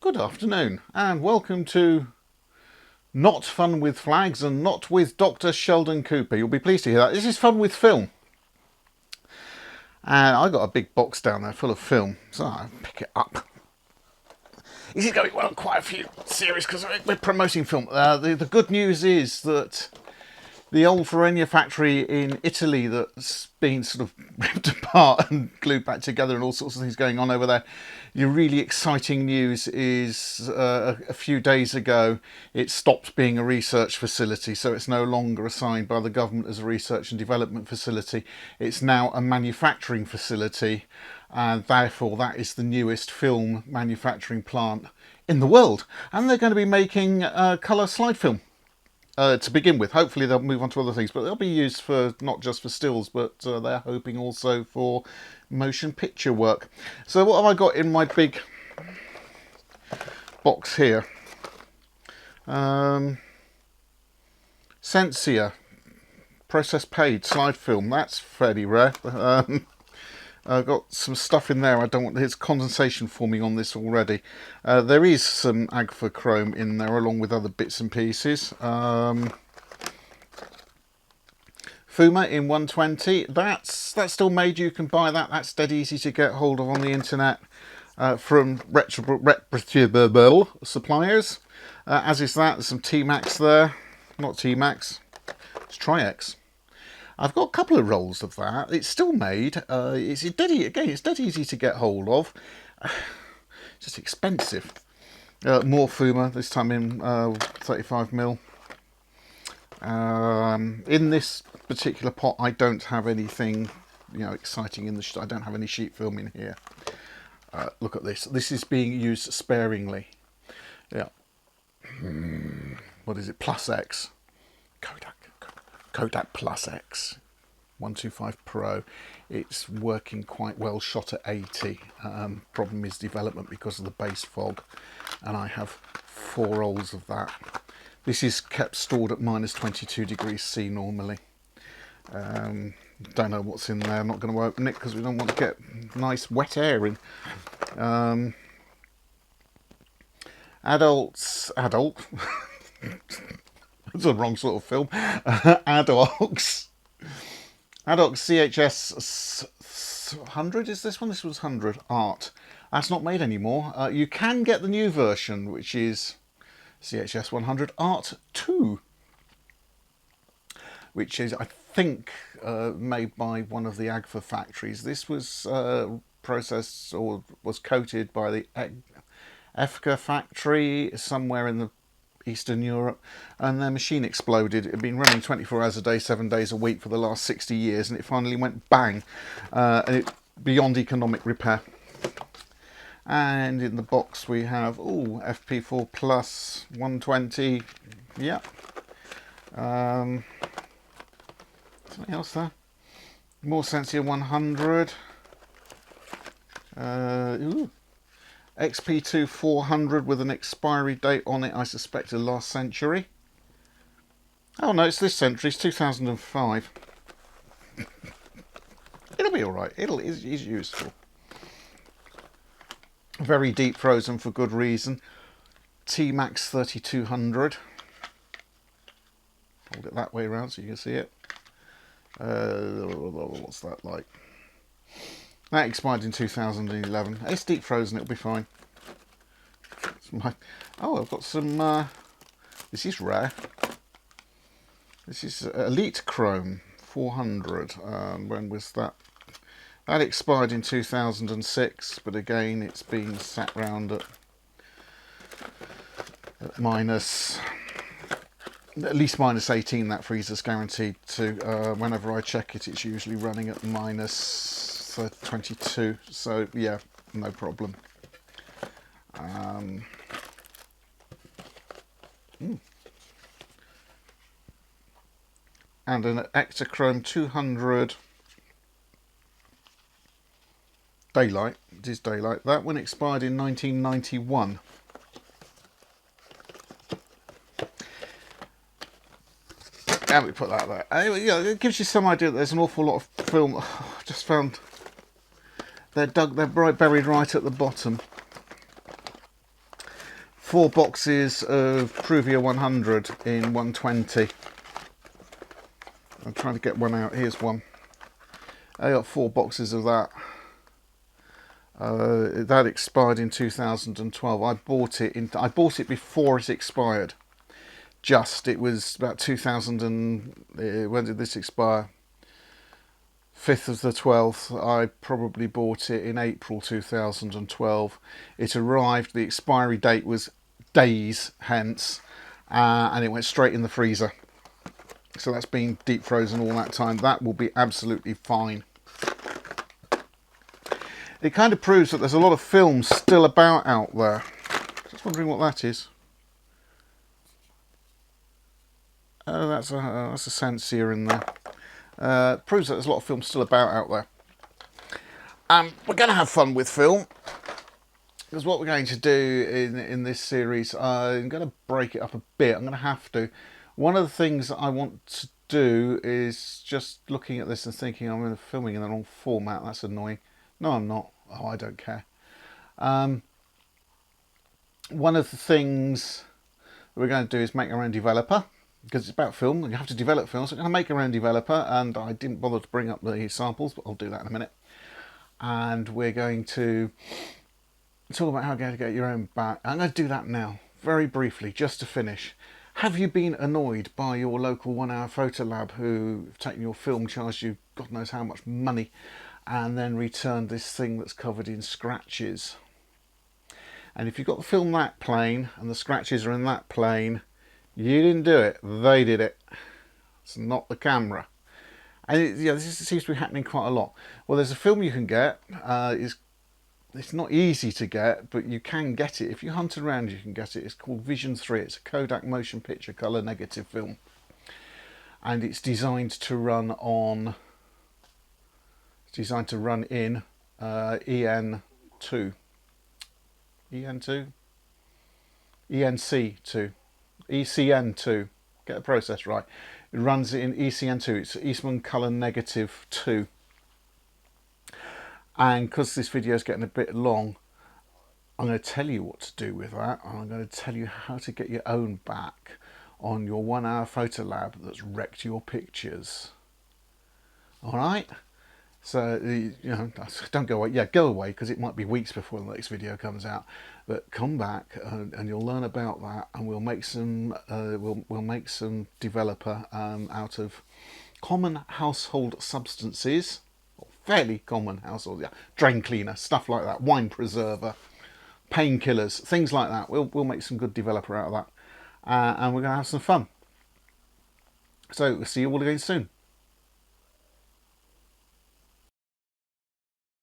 Good afternoon and welcome to Not Fun with Flags and Not with Dr. Sheldon Cooper. You'll be pleased to hear that. This is Fun with Film. And I got a big box down there full of film, so I'll pick it up. This is going well quite a few series because we're promoting film. The good news is that the old Farina factory in Italy that's been sort of ripped apart and glued back together and all sorts of things going on over there. The really exciting news is a few days ago it stopped being a research facility, so it's no longer assigned by the government as a research and development facility. It's now a manufacturing facility, and therefore that is the newest film manufacturing plant in the world. And they're going to be making colour slide film. To begin with. Hopefully they'll move on to other things, but they'll be used for not just for stills, but they're hoping also for motion picture work. So what have I got in my big box here? Sensia process paid slide film. That's fairly rare. I've got some stuff in there. I don't want, there's condensation forming on this already. There is some Agfa chrome in there along with other bits and pieces. Fuma in 120. That's still made. You can buy that. That's dead easy to get hold of on the internet from reputable suppliers. As is that. There's some T-Max there. Not T-Max. It's Tri-X. I've got a couple of rolls of that. It's still made. It's dead easy to get hold of. It's just expensive. More Fuma, this time in 35mm. In this particular pot, I don't have anything, exciting in the. I don't have any sheet film in here. Look at this. This is being used sparingly. Yeah. What is it? Plus X. Kodak Plus X 125 Pro. It's working quite well, shot at 80. Problem is development because of the base fog, and I have 4 rolls of that. This is kept stored at minus 22 degrees C normally. Don't know what's in there. I'm not going to open it because we don't want to get nice wet air in. Adult That's the wrong sort of film. Adox CHS 100 is this one? This was 100 Art. That's not made anymore. You can get the new version, which is CHS 100 Art 2, which is, I think, made by one of the Agfa factories. This was processed or was coated by the EFKA factory somewhere in the Eastern Europe, and their machine exploded. It had been running 24 hours a day, 7 days a week for the last 60 years, and it finally went bang, and it beyond economic repair. And in the box we have FP4 Plus 120. Yeah. Something else there. More Sensia 100. XP2 400 with an expiry date on it, I suspect, of last century. Oh no, it's this century, it's 2005. It'll be alright, it's useful. Very deep frozen for good reason. T-Max 3200. Hold it that way around so you can see it. What's that like? That expired in 2011. It's deep frozen, it'll be fine. I've got some. This is rare. This is Elite Chrome 400. When was that? That expired in 2006, but again, it's been sat round at minus. At least minus 18. That freezer's guaranteed to. Whenever I check it, it's usually running at minus 22, so yeah, no problem. And an Ektachrome 200 Daylight. It is Daylight. That one expired in 1991. And we put that there. Anyway, it gives you some idea that there's an awful lot of film. I just found they're buried right at the bottom. 4 boxes of Pruvia 100 in 120. I'm trying to get one out. Here's one. I got 4 boxes of that. That expired in 2012. I bought it before it expired. It was about 2000 and when did this expire? 5th of the 12th. I probably bought it in April 2012. It arrived, the expiry date was days hence, and it went straight in the freezer. So that's been deep frozen all that time. That will be absolutely fine. It kind of proves that there's a lot of film still about out there. Just wondering what that is. Oh, that's a Sanseer in there. Proves that there's a lot of film still about out there. We're going to have fun with film, because what we're going to do in this series, I'm going to break it up a bit. I'm going to have to. One of the things that I want to do is just looking at this and thinking I'm filming in the wrong format. That's annoying. No, I'm not. Oh, I don't care. One of the things that we're going to do is make our own developer, because it's about film and you have to develop films. So we're going to make our own developer, and I didn't bother to bring up the samples, but I'll do that in a minute. And we're going to talk about how to get your own back. I'm going to do that now, very briefly, just to finish. Have you been annoyed by your local 1 Hour Photo Lab who have taken your film, charged you God knows how much money, and then returned this thing that's covered in scratches? And if you've got the film that plane and the scratches are in that plane, you didn't do it, they did it. It's not the camera. And this seems to be happening quite a lot. Well, there's a film you can get. It's not easy to get, but you can get it. If you hunt around, you can get it. It's called Vision 3. It's a Kodak motion picture colour negative film. And it's designed to run on... It's designed to run in EN2. EN2? ENC2. ECN2. Get the process right. It runs in ECN2. It's Eastman Colour Negative 2. And because this video is getting a bit long, I'm going to tell you what to do with that. I'm going to tell you how to get your own back on your 1 Hour Photo Lab that's wrecked your pictures. Alright? So, don't go away. Yeah, go away, because it might be weeks before the next video comes out. But come back and you'll learn about that, and we'll make some we'll make some developer out of common household substances. Fairly common household, yeah, drain cleaner, stuff like that, wine preserver, painkillers, things like that. We'll make some good developer out of that, and we're going to have some fun. So we'll see you all again soon.